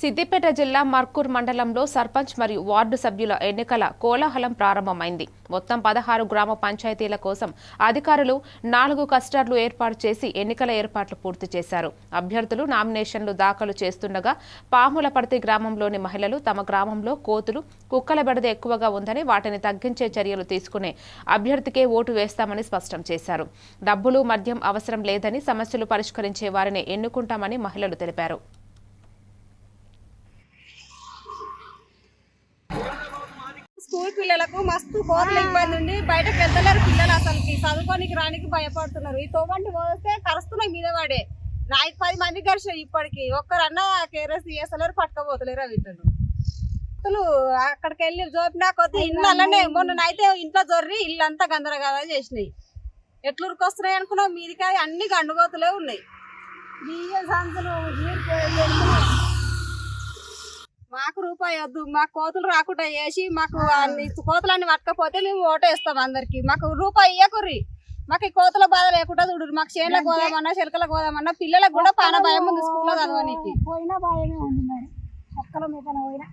సిద్దిపేట జిల్లా మర్కూర్ మండలంలో సర్పంచ్ మరియు వార్డు సభ్యుల ఎన్నికల కోలాహలం ప్రారంభమైంది. మొత్తం 16 గ్రామ పంచాయతీల కోసం అధికారులు 4 క్లస్టర్లు ఏర్పాటు చేసి ఎన్నికల ఏర్పాట్లు పూర్తి చేశారు. అభ్యర్థులు నామినేషన్లు దాఖలు చేస్తుండగా పాములపర్తి గ్రామంలోని మహిళలు తమ గ్రామంలో కోతులు, కుక్కల బెడద ఎక్కువగా ఉందని వాటిని తగ్గించే చర్యలు తీసుకునే అభ్యర్థికే ఓటు వేస్తామని స్పష్టం చేశారు. డబ్బులు, మద్యం అవసరం లేదని, సమస్యలు పరిష్కరించే వారిని ఎన్నుకుంటామని మహిళలు తెలిపారు. స్కూల్ పిల్లలకు మస్తు కోతల ఇబ్బంది ఉంది. బయటకు వెళ్తలేరు పిల్లలు, అసలుకి చదువుకోనికి రానికి భయపడుతున్నారు. ఈ తోబండి పోస్తే కరుస్తున్నాయి మీద పడే 10 మంది కలిసి ఇప్పటికి ఒక్కరన్నా కేరస్ చేస్తలేరు, పట్టుకపోతలేరు. వీళ్ళు అక్కడికి వెళ్ళి జోపినా కొద్ది ఇళ్ళనే మొన్న అయితే ఇంట్లో జొర్రి ఇల్లంతా గందరగోళం చేసినాయి. ఎట్లూరికి వస్తున్నాయి అనుకున్నావు, మీదికి అన్ని గండుగోతులే ఉన్నాయి. బియ్యం సంచులు మాకు రూపాయి వద్దు, మాకు కోతులు రాకుండా చేసి మాకు కోతులన్నీ పట్టకపోతే మేము ఓటేస్తాం అందరికి. మాకు రూపాయి ఇయ్యకుర్రి, మాకు ఈ కోతుల బాధ లేకుండా చూడరు. మాకు చేనులకు పోదామన్నా, చెలకలకు పోదామన్నా పిల్లలకు కూడా పాన భయం ఉంది స్కూల్లో చదవడానికి. పోయినా భయమే ఉంది మరి, ఒక్కలో మీద పోయినా